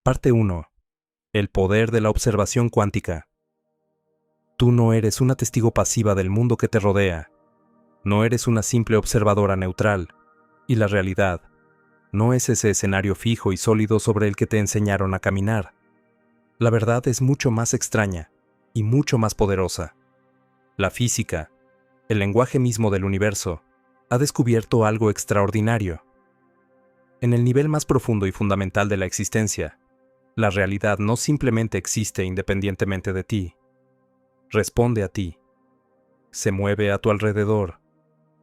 Parte 1. El poder de la observación cuántica. Tú no eres una testigo pasiva del mundo que te rodea. No eres una simple observadora neutral. Y la realidad no es ese escenario fijo y sólido sobre el que te enseñaron a caminar. La verdad es mucho más extraña y mucho más poderosa. La física, el lenguaje mismo del universo, ha descubierto algo extraordinario. En el nivel más profundo y fundamental de la existencia, la realidad no simplemente existe independientemente de ti. Responde a ti. Se mueve a tu alrededor.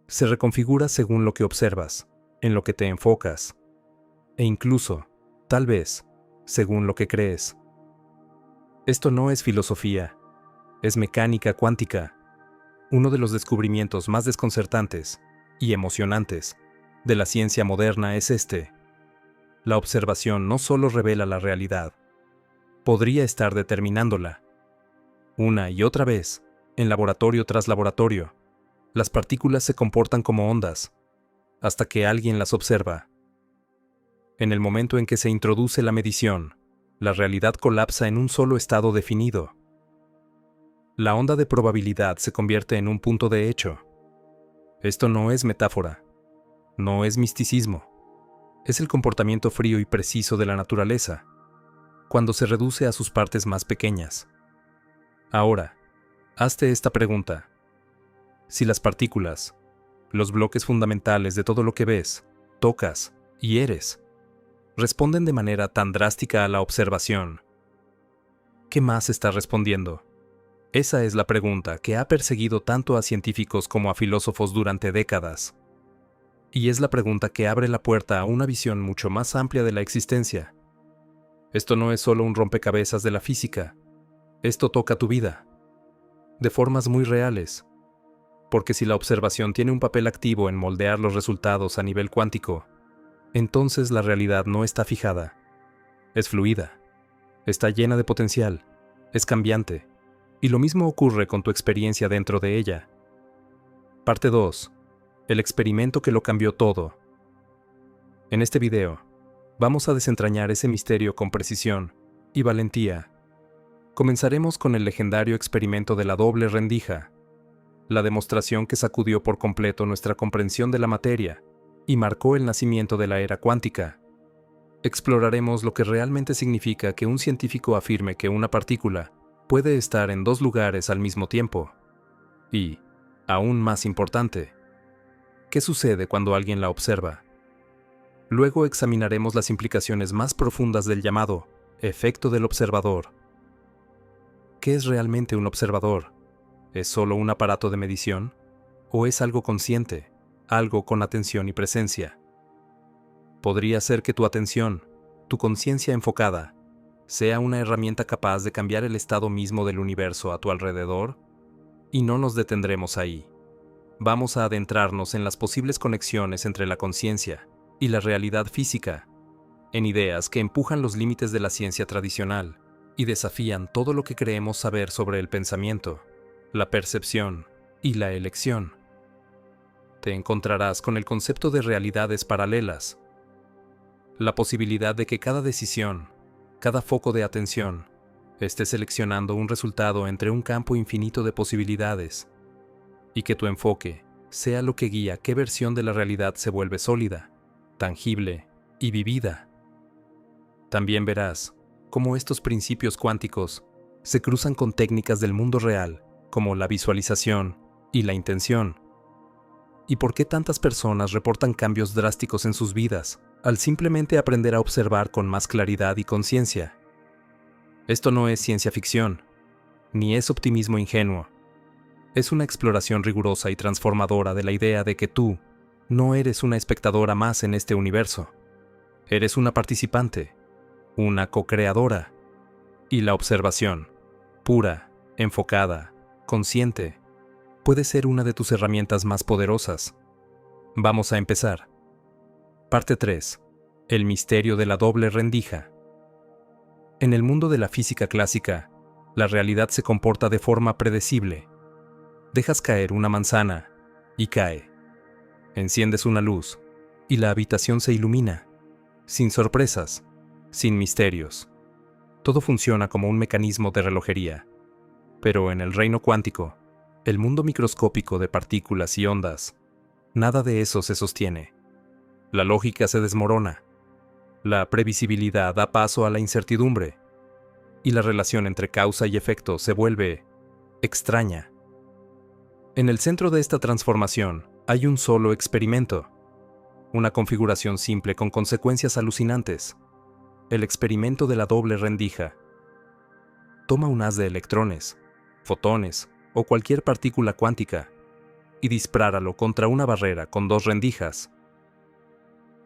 Se reconfigura según lo que observas, en lo que te enfocas, e incluso, tal vez, según lo que crees. Esto no es filosofía, es mecánica cuántica, uno de los descubrimientos más desconcertantes y emocionantes de la ciencia moderna es este. La observación no solo revela la realidad, podría estar determinándola. Una y otra vez, en laboratorio tras laboratorio, las partículas se comportan como ondas, hasta que alguien las observa. En el momento en que se introduce la medición, la realidad colapsa en un solo estado definido. La onda de probabilidad se convierte en un punto de hecho. Esto no es metáfora, no es misticismo, es el comportamiento frío y preciso de la naturaleza, cuando se reduce a sus partes más pequeñas. Ahora, hazte esta pregunta. Si las partículas, los bloques fundamentales de todo lo que ves, tocas y eres, responden de manera tan drástica a la observación, ¿qué más está respondiendo? Esa es la pregunta que ha perseguido tanto a científicos como a filósofos durante décadas. Y es la pregunta que abre la puerta a una visión mucho más amplia de la existencia. Esto no es solo un rompecabezas de la física. Esto toca tu vida, de formas muy reales. Porque si la observación tiene un papel activo en moldear los resultados a nivel cuántico, entonces la realidad no está fijada. Es fluida, está llena de potencial, es cambiante, y lo mismo ocurre con tu experiencia dentro de ella. Parte 2. El experimento que lo cambió todo. En este video, vamos a desentrañar ese misterio con precisión y valentía. Comenzaremos con el legendario experimento de la doble rendija, la demostración que sacudió por completo nuestra comprensión de la materia y marcó el nacimiento de la era cuántica. Exploraremos lo que realmente significa que un científico afirme que una partícula puede estar en dos lugares al mismo tiempo. Y, aún más importante, ¿qué sucede cuando alguien la observa? Luego examinaremos las implicaciones más profundas del llamado efecto del observador. ¿Qué es realmente un observador? ¿Es solo un aparato de medición? ¿O es algo consciente, algo con atención y presencia? Podría ser que tu atención, tu conciencia enfocada, sea una herramienta capaz de cambiar el estado mismo del universo a tu alrededor. Y no nos detendremos ahí. Vamos a adentrarnos en las posibles conexiones entre la conciencia y la realidad física, en ideas que empujan los límites de la ciencia tradicional y desafían todo lo que creemos saber sobre el pensamiento, la percepción y la elección. Te encontrarás con el concepto de realidades paralelas, la posibilidad de que cada decisión, cada foco de atención, esté seleccionando un resultado entre un campo infinito de posibilidades, y que tu enfoque sea lo que guía qué versión de la realidad se vuelve sólida, tangible y vivida. También verás cómo estos principios cuánticos se cruzan con técnicas del mundo real, como la visualización y la intención. ¿Y por qué tantas personas reportan cambios drásticos en sus vidas al simplemente aprender a observar con más claridad y conciencia? Esto no es ciencia ficción, ni es optimismo ingenuo. Es una exploración rigurosa y transformadora de la idea de que tú no eres una espectadora más en este universo. Eres una participante, una co-creadora. Y la observación, pura, enfocada, consciente, puede ser una de tus herramientas más poderosas. Vamos a empezar. Parte 3. El misterio de la doble rendija. En el mundo de la física clásica, la realidad se comporta de forma predecible. Dejas caer una manzana y cae. Enciendes una luz y la habitación se ilumina, sin sorpresas, sin misterios. Todo funciona como un mecanismo de relojería. Pero en el reino cuántico, el mundo microscópico de partículas y ondas, nada de eso se sostiene. La lógica se desmorona. La previsibilidad da paso a la incertidumbre. Y la relación entre causa y efecto se vuelve extraña. En el centro de esta transformación hay un solo experimento. Una configuración simple con consecuencias alucinantes. El experimento de la doble rendija. Toma un haz de electrones, fotones o cualquier partícula cuántica y dispáralo contra una barrera con dos rendijas.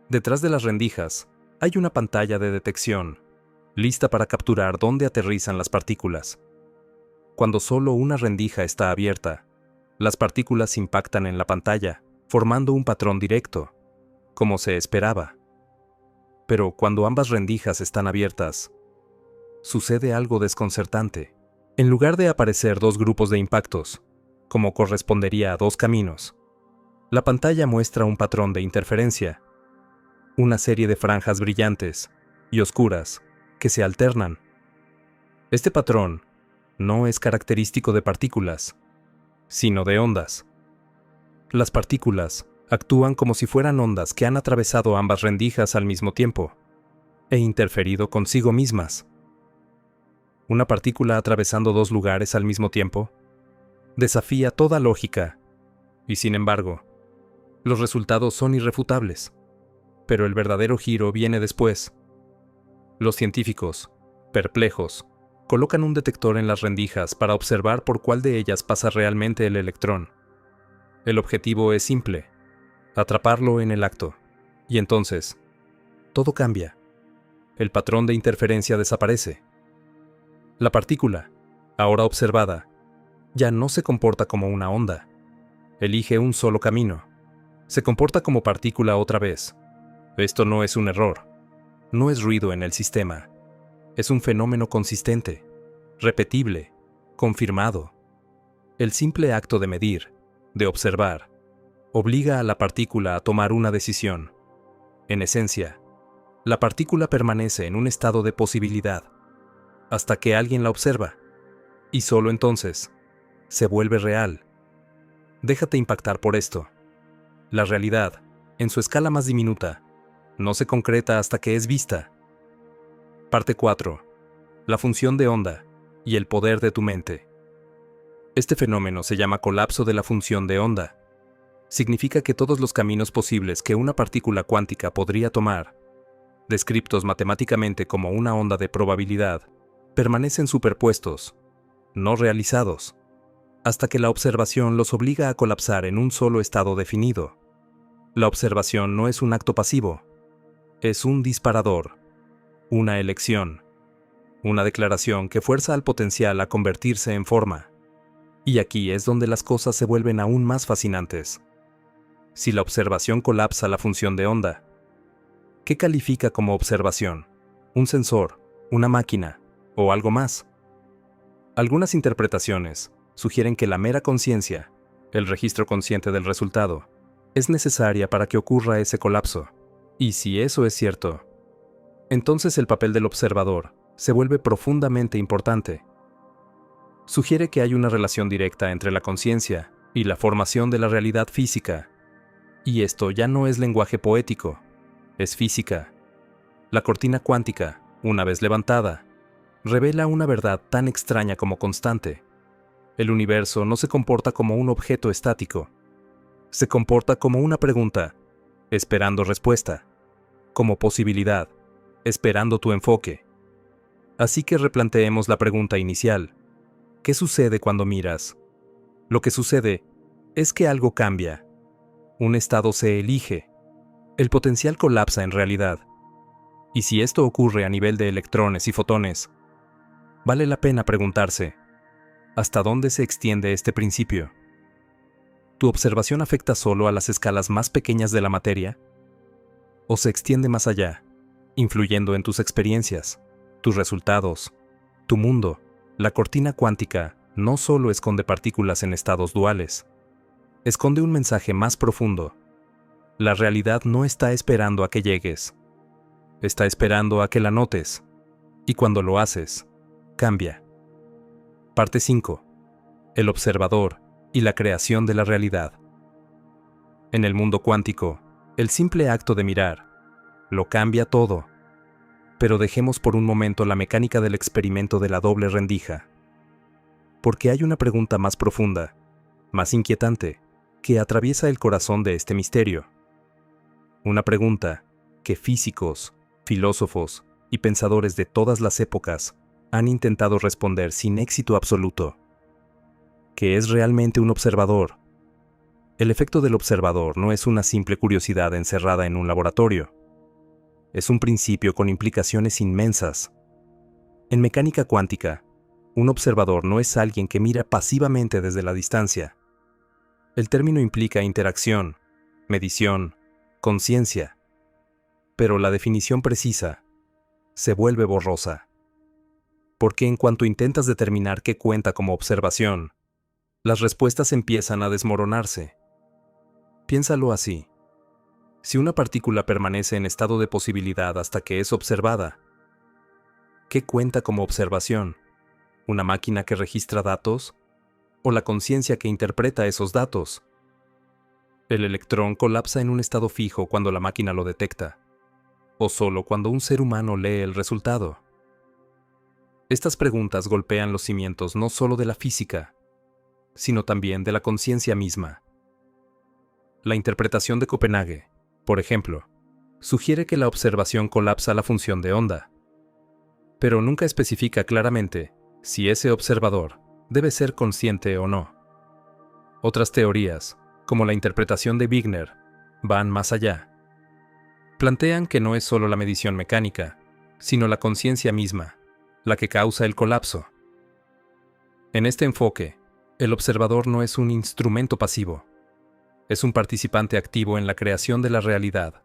Detrás de las rendijas hay una pantalla de detección, lista para capturar dónde aterrizan las partículas. Cuando solo una rendija está abierta, las partículas impactan en la pantalla, formando un patrón directo, como se esperaba. Pero cuando ambas rendijas están abiertas, sucede algo desconcertante. En lugar de aparecer dos grupos de impactos, como correspondería a dos caminos, la pantalla muestra un patrón de interferencia, una serie de franjas brillantes y oscuras que se alternan. Este patrón no es característico de partículas, sino de ondas. Las partículas actúan como si fueran ondas que han atravesado ambas rendijas al mismo tiempo e interferido consigo mismas. Una partícula atravesando dos lugares al mismo tiempo desafía toda lógica, y sin embargo, los resultados son irrefutables. Pero el verdadero giro viene después. Los científicos, perplejos, colocan un detector en las rendijas para observar por cuál de ellas pasa realmente el electrón. El objetivo es simple: atraparlo en el acto. Y entonces, todo cambia. El patrón de interferencia desaparece. La partícula, ahora observada, ya no se comporta como una onda. Elige un solo camino. Se comporta como partícula otra vez. Esto no es un error. No es ruido en el sistema. Es un fenómeno consistente, repetible, confirmado. El simple acto de medir, de observar, obliga a la partícula a tomar una decisión. En esencia, la partícula permanece en un estado de posibilidad hasta que alguien la observa, y solo entonces se vuelve real. Déjate impactar por esto. La realidad, en su escala más diminuta, no se concreta hasta que es vista. Parte 4. La función de onda y el poder de tu mente. Este fenómeno se llama colapso de la función de onda. Significa que todos los caminos posibles que una partícula cuántica podría tomar, descritos matemáticamente como una onda de probabilidad, permanecen superpuestos, no realizados, hasta que la observación los obliga a colapsar en un solo estado definido. La observación no es un acto pasivo, es un disparador, una elección, una declaración que fuerza al potencial a convertirse en forma. Y aquí es donde las cosas se vuelven aún más fascinantes. Si la observación colapsa la función de onda, ¿qué califica como observación? ¿Un sensor, una máquina o algo más? Algunas interpretaciones sugieren que la mera conciencia, el registro consciente del resultado, es necesaria para que ocurra ese colapso. Y si eso es cierto, entonces el papel del observador se vuelve profundamente importante. Sugiere que hay una relación directa entre la conciencia y la formación de la realidad física. Y esto ya no es lenguaje poético, es física. La cortina cuántica, una vez levantada, revela una verdad tan extraña como constante. El universo no se comporta como un objeto estático. Se comporta como una pregunta, esperando respuesta, como posibilidad, esperando tu enfoque. Así que replanteemos la pregunta inicial. ¿Qué sucede cuando miras? Lo que sucede es que algo cambia. Un estado se elige. El potencial colapsa en realidad. Y si esto ocurre a nivel de electrones y fotones, vale la pena preguntarse, ¿hasta dónde se extiende este principio? ¿Tu observación afecta solo a las escalas más pequeñas de la materia? ¿O se extiende más allá, influyendo en tus experiencias, tus resultados, tu mundo? La cortina cuántica no solo esconde partículas en estados duales, esconde un mensaje más profundo. La realidad no está esperando a que llegues, está esperando a que la notes. Y cuando lo haces, cambia. Parte 5. El observador y la creación de la realidad. En el mundo cuántico, el simple acto de mirar lo cambia todo. Pero dejemos por un momento la mecánica del experimento de la doble rendija. Porque hay una pregunta más profunda, más inquietante, que atraviesa el corazón de este misterio. Una pregunta que físicos, filósofos y pensadores de todas las épocas han intentado responder sin éxito absoluto. ¿Qué es realmente un observador? El efecto del observador no es una simple curiosidad encerrada en un laboratorio. Es un principio con implicaciones inmensas. En mecánica cuántica, un observador no es alguien que mira pasivamente desde la distancia. El término implica interacción, medición, conciencia. Pero la definición precisa se vuelve borrosa. Porque en cuanto intentas determinar qué cuenta como observación, las respuestas empiezan a desmoronarse. Piénsalo así. Si una partícula permanece en estado de posibilidad hasta que es observada, ¿qué cuenta como observación? ¿Una máquina que registra datos? ¿O la conciencia que interpreta esos datos? ¿El electrón colapsa en un estado fijo cuando la máquina lo detecta? ¿O solo cuando un ser humano lee el resultado? Estas preguntas golpean los cimientos no solo de la física, sino también de la conciencia misma. La interpretación de Copenhague, por ejemplo, sugiere que la observación colapsa la función de onda, pero nunca especifica claramente si ese observador debe ser consciente o no. Otras teorías, como la interpretación de Wigner, van más allá. Plantean que no es solo la medición mecánica, sino la conciencia misma, la que causa el colapso. En este enfoque, el observador no es un instrumento pasivo, es un participante activo en la creación de la realidad,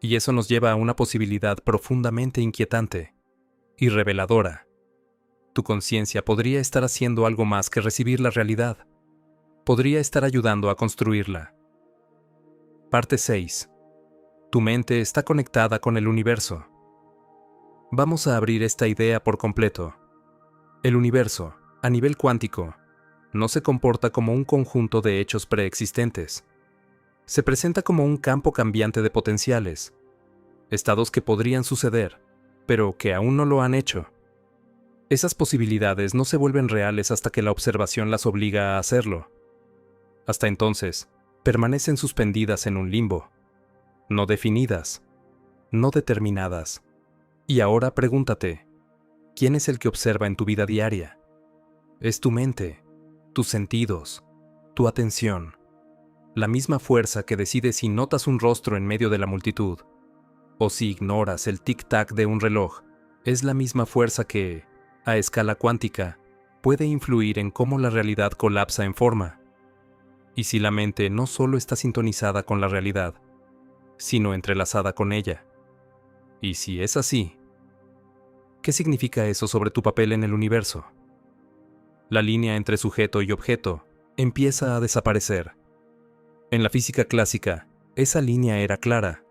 y eso nos lleva a una posibilidad profundamente inquietante y reveladora. Tu conciencia podría estar haciendo algo más que recibir la realidad. Podría estar ayudando a construirla. Parte 6. Tu mente está conectada con el universo. Vamos a abrir esta idea por completo. El universo, a nivel cuántico, no se comporta como un conjunto de hechos preexistentes. Se presenta como un campo cambiante de potenciales, estados que podrían suceder, pero que aún no lo han hecho. Esas posibilidades no se vuelven reales hasta que la observación las obliga a hacerlo. Hasta entonces, permanecen suspendidas en un limbo, no definidas, no determinadas. Y ahora pregúntate, ¿quién es el que observa en tu vida diaria? Es tu mente, tus sentidos, tu atención. La misma fuerza que decide si notas un rostro en medio de la multitud, o si ignoras el tic-tac de un reloj, es la misma fuerza que, a escala cuántica, puede influir en cómo la realidad colapsa en forma. Y si la mente no solo está sintonizada con la realidad, sino entrelazada con ella. Y si es así, ¿qué significa eso sobre tu papel en el universo? La línea entre sujeto y objeto empieza a desaparecer. En la física clásica, esa línea era clara.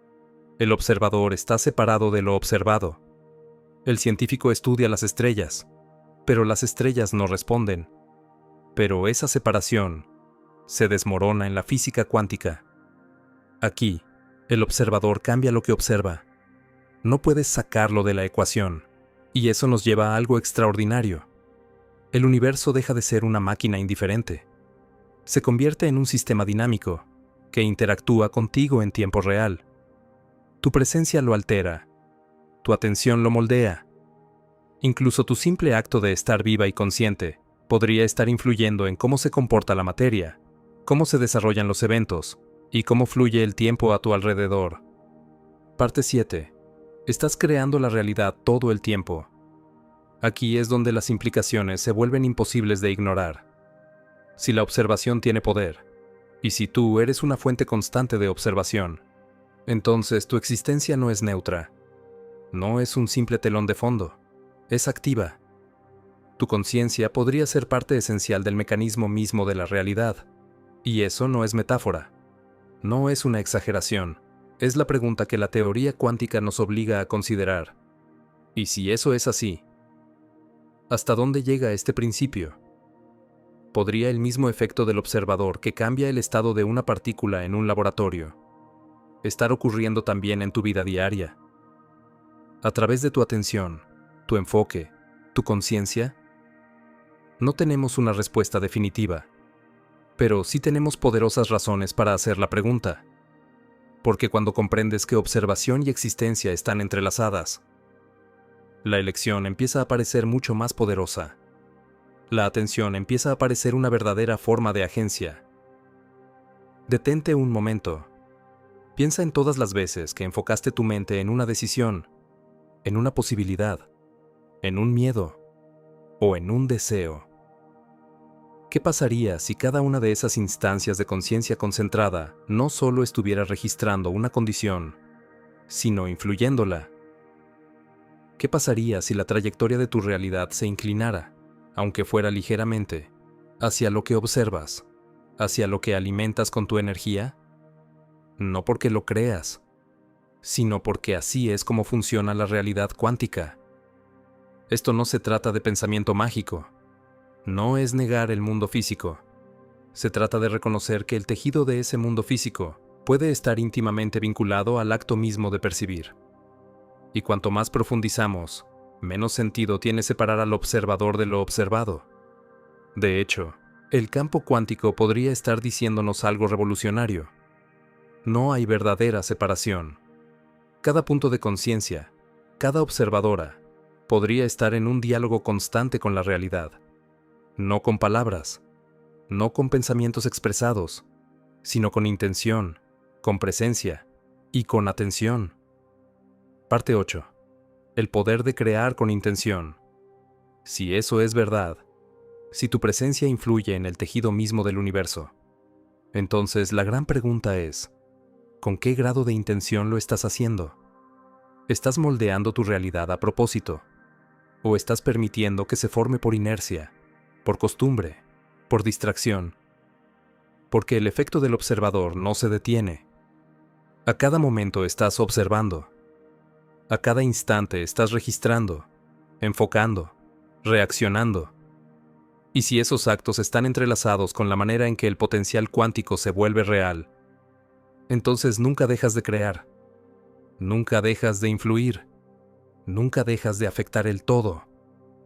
El observador está separado de lo observado. El científico estudia las estrellas, pero las estrellas no responden. Pero esa separación se desmorona en la física cuántica. Aquí, el observador cambia lo que observa. No puedes sacarlo de la ecuación, y eso nos lleva a algo extraordinario. El universo deja de ser una máquina indiferente. Se convierte en un sistema dinámico, que interactúa contigo en tiempo real. Tu presencia lo altera, tu atención lo moldea. Incluso tu simple acto de estar viva y consciente podría estar influyendo en cómo se comporta la materia, cómo se desarrollan los eventos y cómo fluye el tiempo a tu alrededor. Parte 7. Estás creando la realidad todo el tiempo. Aquí es donde las implicaciones se vuelven imposibles de ignorar. Si la observación tiene poder, y si tú eres una fuente constante de observación, entonces tu existencia no es neutra. No es un simple telón de fondo, es activa. Tu conciencia podría ser parte esencial del mecanismo mismo de la realidad, y eso no es metáfora. No es una exageración, es la pregunta que la teoría cuántica nos obliga a considerar. Y si eso es así, ¿Hasta dónde llega este principio? ¿Podría el mismo efecto del observador que cambia el estado de una partícula en un laboratorio estar ocurriendo también en tu vida diaria? A través de tu atención, tu enfoque, tu conciencia, no tenemos una respuesta definitiva, pero sí tenemos poderosas razones para hacer la pregunta. Porque cuando comprendes que observación y existencia están entrelazadas, la elección empieza a parecer mucho más poderosa. La atención empieza a parecer una verdadera forma de agencia. Detente un momento. Piensa en todas las veces que enfocaste tu mente en una decisión, en una posibilidad, en un miedo o en un deseo. ¿Qué pasaría si cada una de esas instancias de conciencia concentrada no solo estuviera registrando una condición, sino influyéndola? ¿Qué pasaría si la trayectoria de tu realidad se inclinara, aunque fuera ligeramente, hacia lo que observas, hacia lo que alimentas con tu energía? No porque lo creas, sino porque así es como funciona la realidad cuántica. Esto no se trata de pensamiento mágico. No es negar el mundo físico. Se trata de reconocer que el tejido de ese mundo físico puede estar íntimamente vinculado al acto mismo de percibir. Y cuanto más profundizamos, menos sentido tiene separar al observador de lo observado. De hecho, el campo cuántico podría estar diciéndonos algo revolucionario. No hay verdadera separación. Cada punto de conciencia, cada observadora, podría estar en un diálogo constante con la realidad. No con palabras, no con pensamientos expresados, sino con intención, con presencia y con atención. Parte 8. El poder de crear con intención. Si eso es verdad, si tu presencia influye en el tejido mismo del universo, entonces la gran pregunta es, ¿con qué grado de intención lo estás haciendo? ¿Estás moldeando tu realidad a propósito? ¿O estás permitiendo que se forme por inercia, por costumbre, por distracción? Porque el efecto del observador no se detiene. A cada momento estás observando. A cada instante estás registrando, enfocando, reaccionando. Y si esos actos están entrelazados con la manera en que el potencial cuántico se vuelve real, entonces nunca dejas de crear, nunca dejas de influir, nunca dejas de afectar el todo.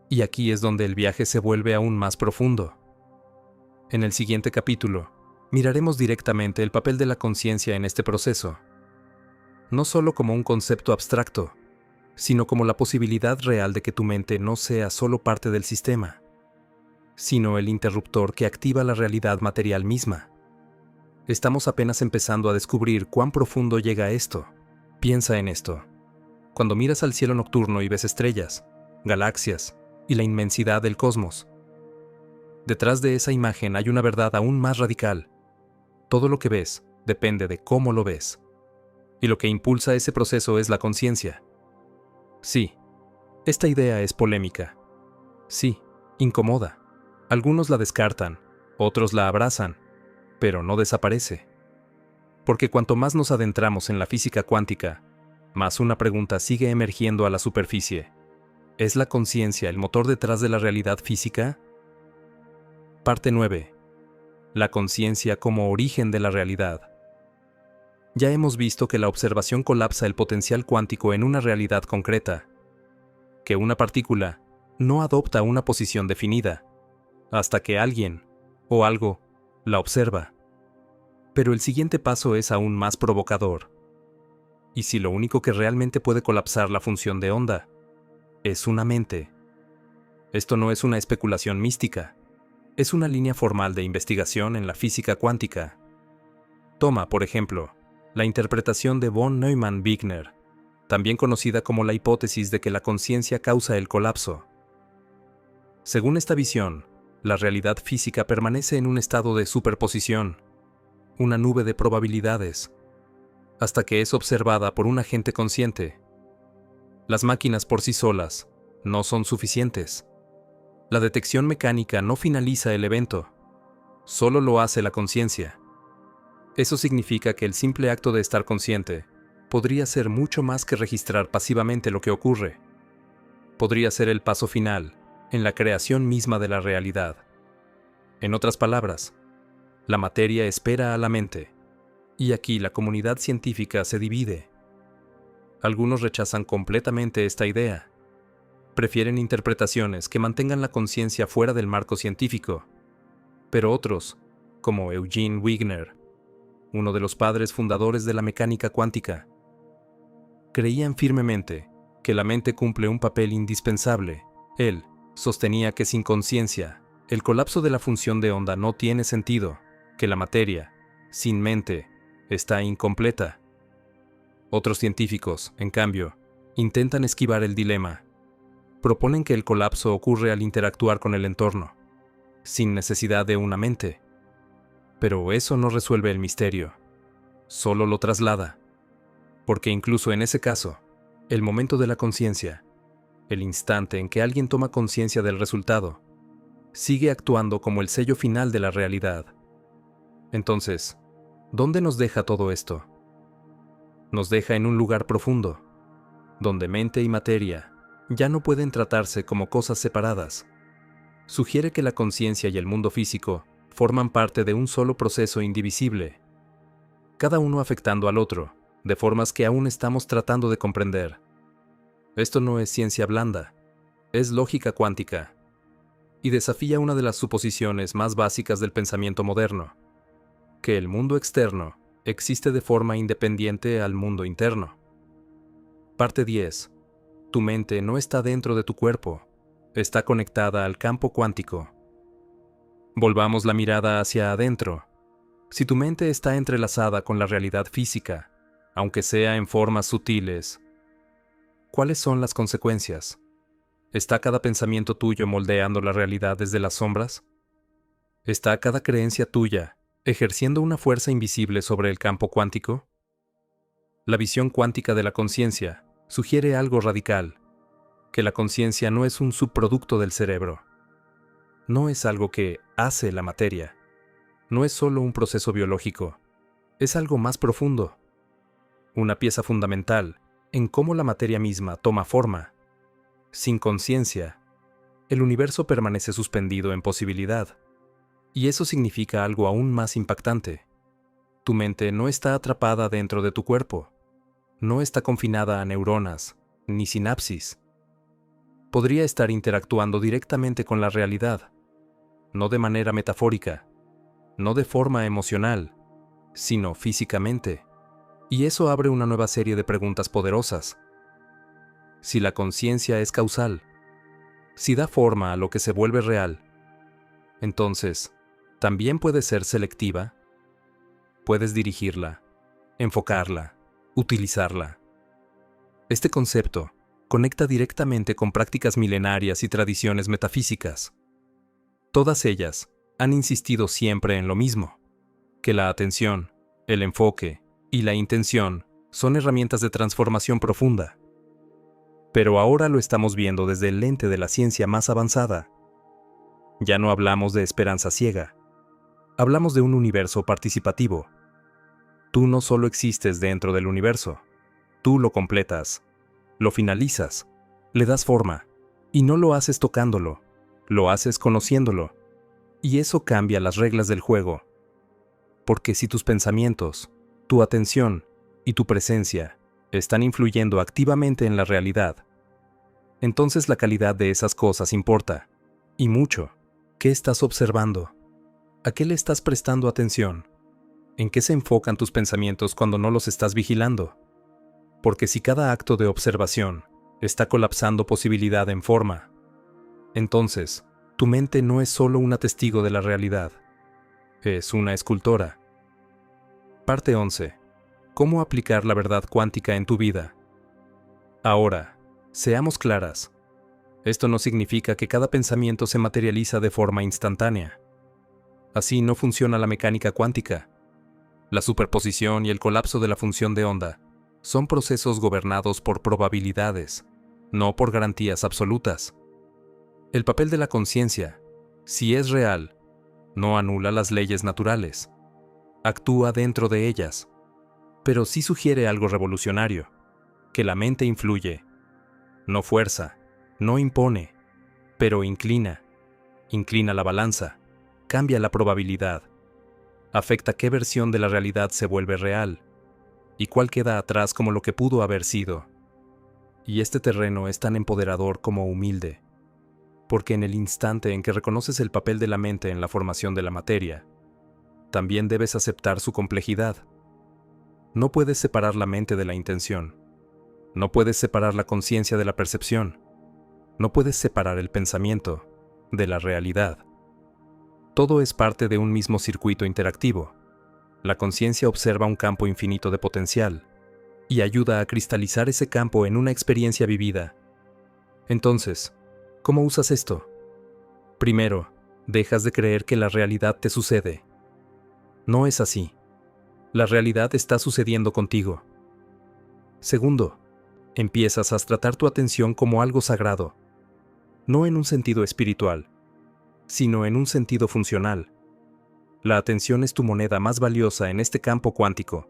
Y aquí es donde el viaje se vuelve aún más profundo. En el siguiente capítulo, miraremos directamente el papel de la conciencia en este proceso. No solo como un concepto abstracto, sino como la posibilidad real de que tu mente no sea solo parte del sistema, sino el interruptor que activa la realidad material misma. Estamos apenas empezando a descubrir cuán profundo llega esto. Piensa en esto. Cuando miras al cielo nocturno y ves estrellas, galaxias y la inmensidad del cosmos, detrás de esa imagen hay una verdad aún más radical. Todo lo que ves depende de cómo lo ves. Y lo que impulsa ese proceso es la conciencia. Sí, esta idea es polémica. Sí, incomoda. Algunos la descartan, otros la abrazan, pero no desaparece. Porque cuanto más nos adentramos en la física cuántica, más una pregunta sigue emergiendo a la superficie. ¿Es la conciencia el motor detrás de la realidad física? Parte 9. La conciencia como origen de la realidad. Ya hemos visto que la observación colapsa el potencial cuántico en una realidad concreta, que una partícula no adopta una posición definida, hasta que alguien, o algo, la observa. Pero el siguiente paso es aún más provocador. ¿Y si lo único que realmente puede colapsar la función de onda es una mente? Esto no es una especulación mística, es una línea formal de investigación en la física cuántica. Toma, por ejemplo, la interpretación de von Neumann-Wigner, también conocida como la hipótesis de que la conciencia causa el colapso. Según esta visión, la realidad física permanece en un estado de superposición, una nube de probabilidades, hasta que es observada por un agente consciente. Las máquinas por sí solas no son suficientes. La detección mecánica no finaliza el evento, solo lo hace la conciencia. Eso significa que el simple acto de estar consciente podría ser mucho más que registrar pasivamente lo que ocurre. Podría ser el paso final, en la creación misma de la realidad. En otras palabras, la materia espera a la mente, y aquí la comunidad científica se divide. Algunos rechazan completamente esta idea. Prefieren interpretaciones que mantengan la conciencia fuera del marco científico, pero otros, como Eugene Wigner, uno de los padres fundadores de la mecánica cuántica, creían firmemente que la mente cumple un papel indispensable. Él sostenía que sin conciencia, el colapso de la función de onda no tiene sentido, que la materia, sin mente, está incompleta. Otros científicos, en cambio, intentan esquivar el dilema. Proponen que el colapso ocurre al interactuar con el entorno, sin necesidad de una mente. Pero eso no resuelve el misterio, solo lo traslada. Porque incluso en ese caso, el momento de la conciencia, el instante en que alguien toma conciencia del resultado, sigue actuando como el sello final de la realidad. Entonces, ¿dónde nos deja todo esto? Nos deja en un lugar profundo, donde mente y materia ya no pueden tratarse como cosas separadas. Sugiere que la conciencia y el mundo físico forman parte de un solo proceso indivisible, cada uno afectando al otro, de formas que aún estamos tratando de comprender. Esto no es ciencia blanda, es lógica cuántica, y desafía una de las suposiciones más básicas del pensamiento moderno, que el mundo externo existe de forma independiente al mundo interno. Parte 10. Tu mente no está dentro de tu cuerpo, está conectada al campo cuántico. Volvamos la mirada hacia adentro. Si tu mente está entrelazada con la realidad física, aunque sea en formas sutiles, ¿cuáles son las consecuencias? ¿Está cada pensamiento tuyo moldeando la realidad desde las sombras? ¿Está cada creencia tuya ejerciendo una fuerza invisible sobre el campo cuántico? La visión cuántica de la conciencia sugiere algo radical, que la conciencia no es un subproducto del cerebro. No es algo que hace la materia. No es solo un proceso biológico. Es algo más profundo. Una pieza fundamental en cómo la materia misma toma forma. Sin conciencia, el universo permanece suspendido en posibilidad. Y eso significa algo aún más impactante. Tu mente no está atrapada dentro de tu cuerpo. No está confinada a neuronas, ni sinapsis. Podría estar interactuando directamente con la realidad, no de manera metafórica, no de forma emocional, sino físicamente. Y eso abre una nueva serie de preguntas poderosas. Si la conciencia es causal, si da forma a lo que se vuelve real, entonces, ¿también puede ser selectiva? Puedes dirigirla, enfocarla, utilizarla. Este concepto conecta directamente con prácticas milenarias y tradiciones metafísicas. Todas ellas han insistido siempre en lo mismo, que la atención, el enfoque y la intención son herramientas de transformación profunda. Pero ahora lo estamos viendo desde el lente de la ciencia más avanzada. Ya no hablamos de esperanza ciega, hablamos de un universo participativo. Tú no solo existes dentro del universo, tú lo completas, lo finalizas, le das forma, y no lo haces tocándolo, lo haces conociéndolo, y eso cambia las reglas del juego. Porque si tus pensamientos, tu atención y tu presencia están influyendo activamente en la realidad, entonces la calidad de esas cosas importa, y mucho. ¿Qué estás observando? ¿A qué le estás prestando atención? ¿En qué se enfocan tus pensamientos cuando no los estás vigilando? Porque si cada acto de observación está colapsando posibilidad en forma, entonces tu mente no es solo una testigo de la realidad, es una escultora. Parte 11. ¿Cómo aplicar la verdad cuántica en tu vida? Ahora, seamos claras. Esto no significa que cada pensamiento se materializa de forma instantánea. Así no funciona la mecánica cuántica. La superposición y el colapso de la función de onda son procesos gobernados por probabilidades, no por garantías absolutas. El papel de la conciencia, si es real, no anula las leyes naturales, actúa dentro de ellas, pero sí sugiere algo revolucionario, que la mente influye, no fuerza, no impone, Pero inclina la balanza, cambia la probabilidad, afecta qué versión de la realidad se vuelve real y cuál queda atrás como lo que pudo haber sido. Y este terreno es tan empoderador como humilde, porque en el instante en que reconoces el papel de la mente en la formación de la materia, también debes aceptar su complejidad. No puedes separar la mente de la intención, no puedes separar la conciencia de la percepción, no puedes separar el pensamiento de la realidad. Todo es parte de un mismo circuito interactivo. La conciencia observa un campo infinito de potencial y ayuda a cristalizar ese campo en una experiencia vivida. Entonces, ¿cómo usas esto? Primero, dejas de creer que la realidad te sucede. No es así. La realidad está sucediendo contigo. Segundo, empiezas a tratar tu atención como algo sagrado, no en un sentido espiritual, sino en un sentido funcional. La atención es tu moneda más valiosa en este campo cuántico.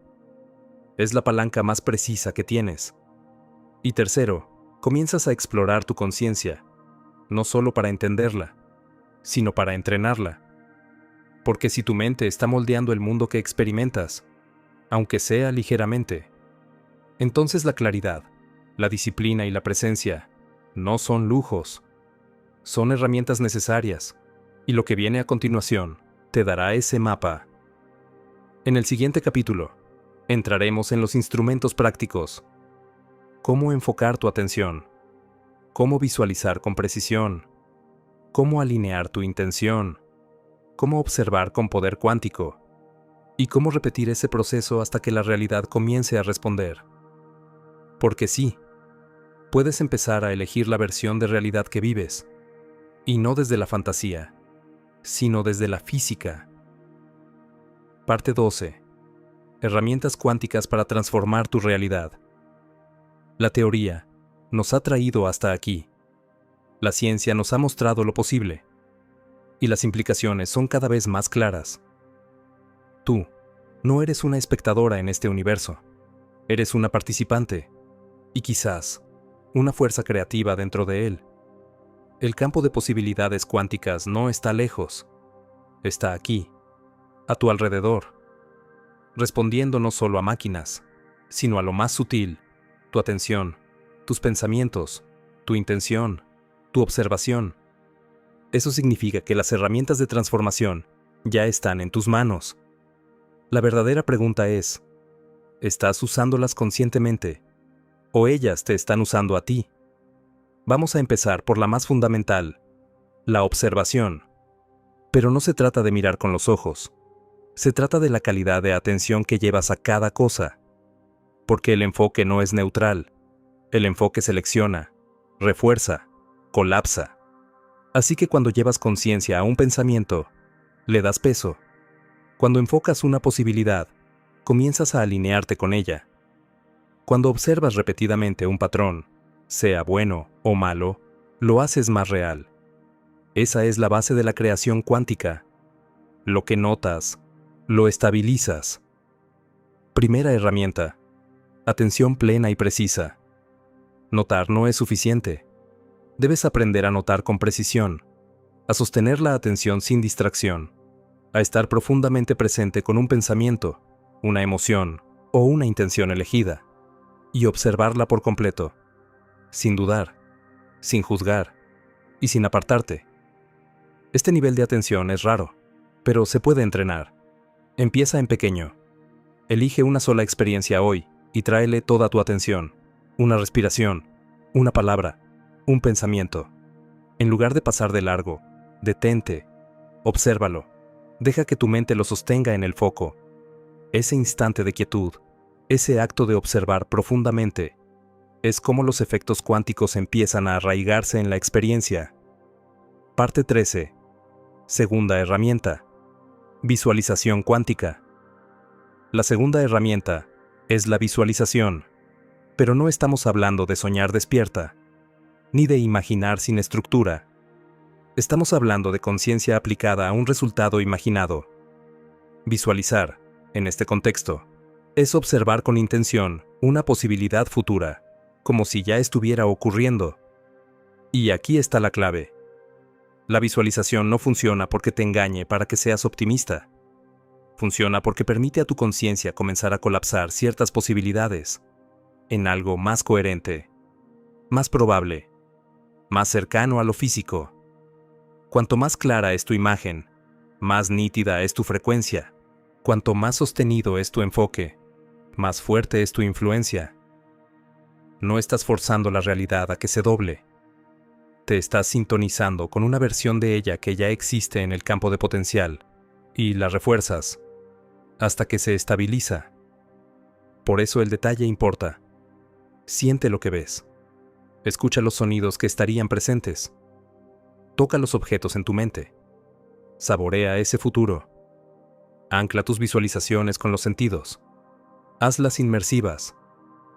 Es la palanca más precisa que tienes. Y tercero, comienzas a explorar tu conciencia, no solo para entenderla, sino para entrenarla. Porque si tu mente está moldeando el mundo que experimentas, aunque sea ligeramente, entonces la claridad, la disciplina y la presencia no son lujos, son herramientas necesarias, y lo que viene a continuación te dará ese mapa. En el siguiente capítulo, entraremos en los instrumentos prácticos. Cómo enfocar tu atención, cómo visualizar con precisión, cómo alinear tu intención, cómo observar con poder cuántico, y cómo repetir ese proceso hasta que la realidad comience a responder. Porque sí, puedes empezar a elegir la versión de realidad que vives, y no desde la fantasía, sino desde la física. Parte 12. Herramientas cuánticas para transformar tu realidad. La teoría nos ha traído hasta aquí. La ciencia nos ha mostrado lo posible, y las implicaciones son cada vez más claras. Tú no eres una espectadora en este universo, eres una participante, y quizás una fuerza creativa dentro de él. El campo de posibilidades cuánticas no está lejos, está aquí, a tu alrededor, respondiendo no solo a máquinas, sino a lo más sutil, tu atención, tus pensamientos, tu intención, tu observación. Eso significa que las herramientas de transformación ya están en tus manos. La verdadera pregunta es, ¿estás usándolas conscientemente o ellas te están usando a ti? Vamos a empezar por la más fundamental, la observación. Pero no se trata de mirar con los ojos. Se trata de la calidad de atención que llevas a cada cosa. Porque el enfoque no es neutral. El enfoque selecciona, refuerza, colapsa. Así que cuando llevas conciencia a un pensamiento, le das peso. Cuando enfocas una posibilidad, comienzas a alinearte con ella. Cuando observas repetidamente un patrón, sea bueno o malo, lo haces más real. Esa es la base de la creación cuántica. Lo que notas, lo estabilizas. Primera herramienta. Atención plena y precisa. Notar no es suficiente. Debes aprender a notar con precisión, a sostener la atención sin distracción, a estar profundamente presente con un pensamiento, una emoción o una intención elegida, y observarla por completo, sin dudar, sin juzgar y sin apartarte. Este nivel de atención es raro, pero se puede entrenar. Empieza en pequeño. Elige una sola experiencia hoy y tráele toda tu atención. Una respiración, una palabra, un pensamiento. En lugar de pasar de largo, detente, obsérvalo. Deja que tu mente lo sostenga en el foco. Ese instante de quietud, ese acto de observar profundamente, es como los efectos cuánticos empiezan a arraigarse en la experiencia. Parte 13. Segunda herramienta. Visualización cuántica. La segunda herramienta es la visualización, pero no estamos hablando de soñar despierta, ni de imaginar sin estructura. Estamos hablando de conciencia aplicada a un resultado imaginado. Visualizar, en este contexto, es observar con intención una posibilidad futura, como si ya estuviera ocurriendo. Y aquí está la clave. La visualización no funciona porque te engañe para que seas optimista. Funciona porque permite a tu conciencia comenzar a colapsar ciertas posibilidades en algo más coherente, más probable, más cercano a lo físico. Cuanto más clara es tu imagen, más nítida es tu frecuencia. Cuanto más sostenido es tu enfoque, más fuerte es tu influencia. No estás forzando la realidad a que se doble. Te estás sintonizando con una versión de ella que ya existe en el campo de potencial y la refuerzas hasta que se estabiliza. Por eso el detalle importa. Siente lo que ves. Escucha los sonidos que estarían presentes. Toca los objetos en tu mente. Saborea ese futuro. Ancla tus visualizaciones con los sentidos. Hazlas inmersivas,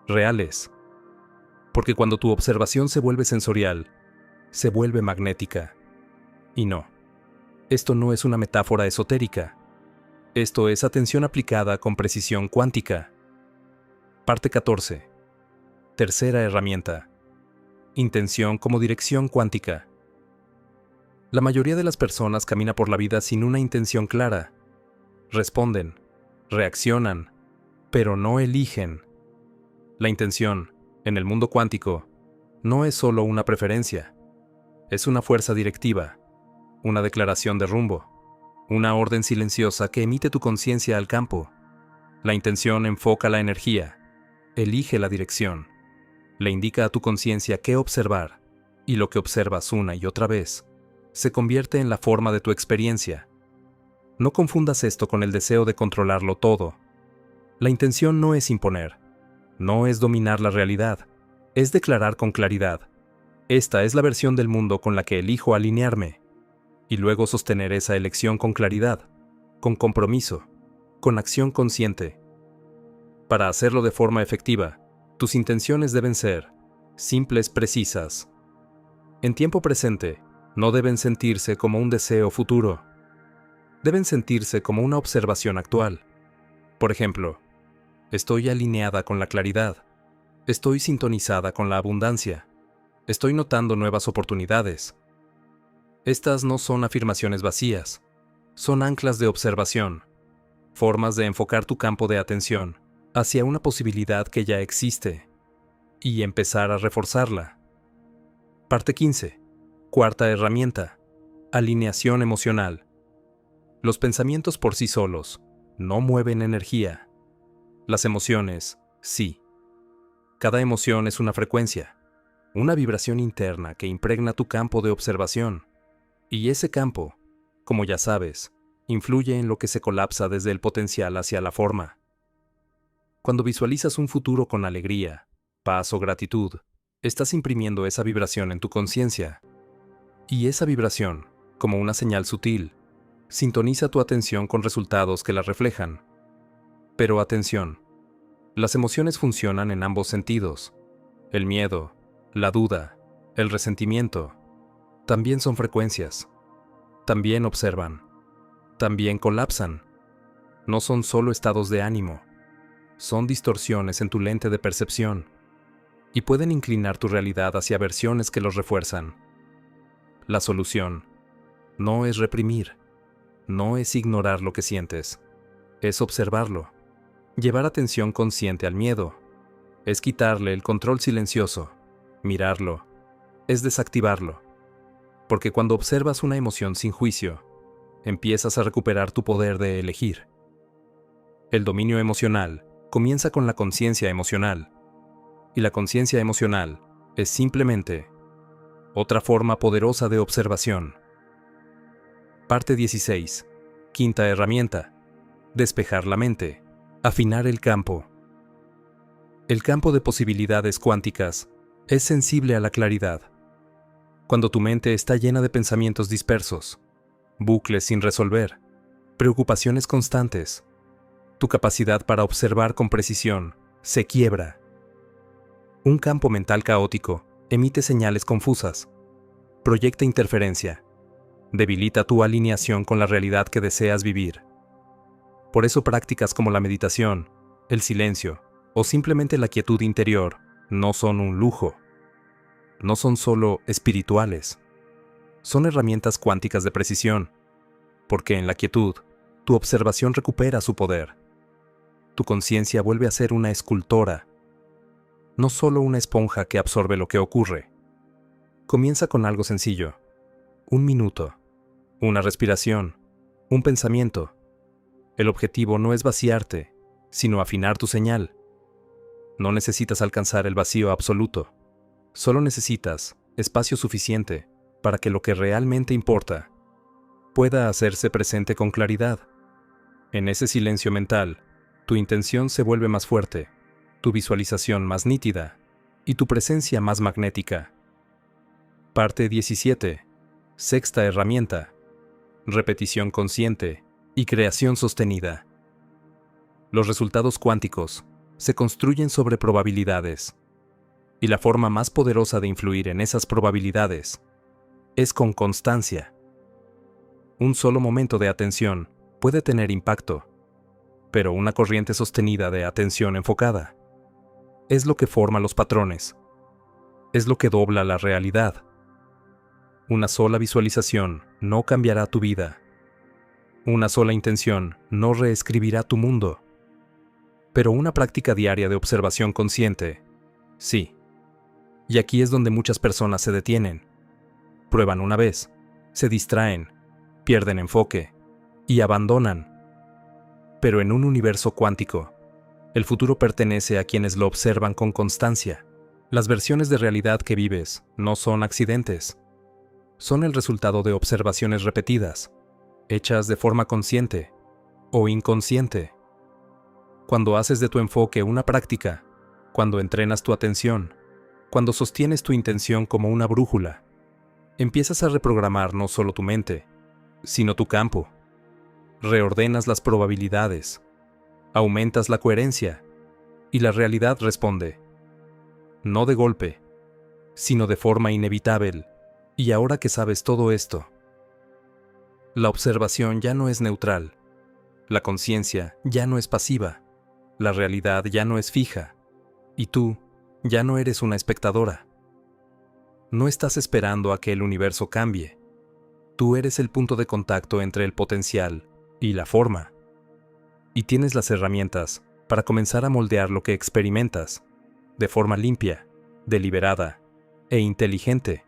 reales. Porque cuando tu observación se vuelve sensorial, se vuelve magnética. Y no, esto no es una metáfora esotérica. Esto es atención aplicada con precisión cuántica. Parte 14. Tercera herramienta. Intención como dirección cuántica. La mayoría de las personas camina por la vida sin una intención clara. Responden, reaccionan, pero no eligen. La intención, en el mundo cuántico, no es solo una preferencia. Es una fuerza directiva, una declaración de rumbo, una orden silenciosa que emite tu conciencia al campo. La intención enfoca la energía, elige la dirección, le indica a tu conciencia qué observar, y lo que observas una y otra vez se convierte en la forma de tu experiencia. No confundas esto con el deseo de controlarlo todo. La intención no es imponer, no es dominar la realidad, es declarar con claridad: esta es la versión del mundo con la que elijo alinearme, y luego sostener esa elección con claridad, con compromiso, con acción consciente. Para hacerlo de forma efectiva, tus intenciones deben ser simples, precisas. En tiempo presente, no deben sentirse como un deseo futuro. Deben sentirse como una observación actual. Por ejemplo, estoy alineada con la claridad. Estoy sintonizada con la abundancia. Estoy notando nuevas oportunidades. Estas no son afirmaciones vacías. Son anclas de observación. Formas de enfocar tu campo de atención hacia una posibilidad que ya existe y empezar a reforzarla. Parte 15. Cuarta herramienta. Alineación emocional. Los pensamientos por sí solos no mueven energía. Las emociones, sí. Cada emoción es una frecuencia, una vibración interna que impregna tu campo de observación. Y ese campo, como ya sabes, influye en lo que se colapsa desde el potencial hacia la forma. Cuando visualizas un futuro con alegría, paz o gratitud, estás imprimiendo esa vibración en tu conciencia. Y esa vibración, como una señal sutil, sintoniza tu atención con resultados que la reflejan. Pero atención, las emociones funcionan en ambos sentidos. El miedo, la duda, el resentimiento, también son frecuencias. También observan. También colapsan. No son solo estados de ánimo. Son distorsiones en tu lente de percepción. Y pueden inclinar tu realidad hacia versiones que los refuerzan. La solución no es reprimir. No es ignorar lo que sientes. Es observarlo. Llevar atención consciente al miedo. Es quitarle el control silencioso. Mirarlo. Es desactivarlo. Porque cuando observas una emoción sin juicio, empiezas a recuperar tu poder de elegir. El dominio emocional comienza con la conciencia emocional. Y la conciencia emocional es simplemente otra forma poderosa de observación. Parte 16. Quinta herramienta. Despejar la mente. Afinar el campo. El campo de posibilidades cuánticas es sensible a la claridad. Cuando tu mente está llena de pensamientos dispersos, bucles sin resolver, preocupaciones constantes, tu capacidad para observar con precisión se quiebra. Un campo mental caótico emite señales confusas, proyecta interferencia, debilita tu alineación con la realidad que deseas vivir. Por eso prácticas como la meditación, el silencio o simplemente la quietud interior no son un lujo. No son solo espirituales. son herramientas cuánticas de precisión, porque en la quietud, tu observación recupera su poder. Tu conciencia vuelve a ser una escultora, no solo una esponja que absorbe lo que ocurre. Comienza con algo sencillo: un minuto, una respiración, un pensamiento. El objetivo no es vaciarte, sino afinar tu señal. No necesitas alcanzar el vacío absoluto, solo necesitas espacio suficiente para que lo que realmente importa pueda hacerse presente con claridad. En ese silencio mental, tu intención se vuelve más fuerte, tu visualización más nítida y tu presencia más magnética. Parte 17. Sexta herramienta: repetición consciente y creación sostenida. Los resultados cuánticos se construyen sobre probabilidades, y la forma más poderosa de influir en esas probabilidades es con constancia. Un solo momento de atención puede tener impacto, pero una corriente sostenida de atención enfocada es lo que forma los patrones, es lo que dobla la realidad. Una sola visualización no cambiará tu vida. Una sola intención no reescribirá tu mundo. Pero una práctica diaria de observación consciente, sí. Y aquí es donde muchas personas se detienen. Prueban una vez, se distraen, pierden enfoque y abandonan. Pero en un universo cuántico, el futuro pertenece a quienes lo observan con constancia. Las versiones de realidad que vives no son accidentes. Son el resultado de observaciones repetidas, hechas de forma consciente o inconsciente. Cuando haces de tu enfoque una práctica, cuando entrenas tu atención, cuando sostienes tu intención como una brújula, empiezas a reprogramar no solo tu mente, sino tu campo. Reordenas las probabilidades, aumentas la coherencia, y la realidad responde. No de golpe, sino de forma inevitable. Y ahora que sabes todo esto, la observación ya no es neutral, la conciencia ya no es pasiva, la realidad ya no es fija, y tú ya no eres una espectadora. No estás esperando a que el universo cambie. Tú eres el punto de contacto entre el potencial y la forma. Y tienes las herramientas para comenzar a moldear lo que experimentas, de forma limpia, deliberada e inteligente.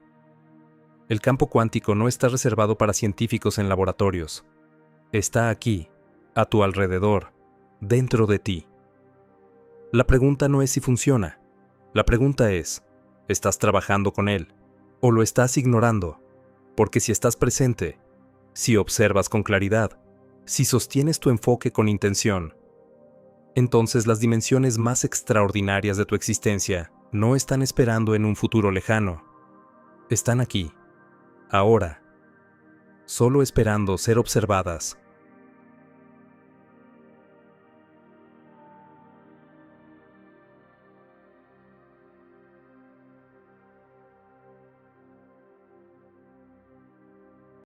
El campo cuántico no está reservado para científicos en laboratorios. Está aquí, a tu alrededor, dentro de ti. La pregunta no es si funciona. La pregunta es, ¿estás trabajando con él o lo estás ignorando? Porque si estás presente, si observas con claridad, si sostienes tu enfoque con intención, entonces las dimensiones más extraordinarias de tu existencia no están esperando en un futuro lejano. Están aquí, ahora, solo esperando ser observadas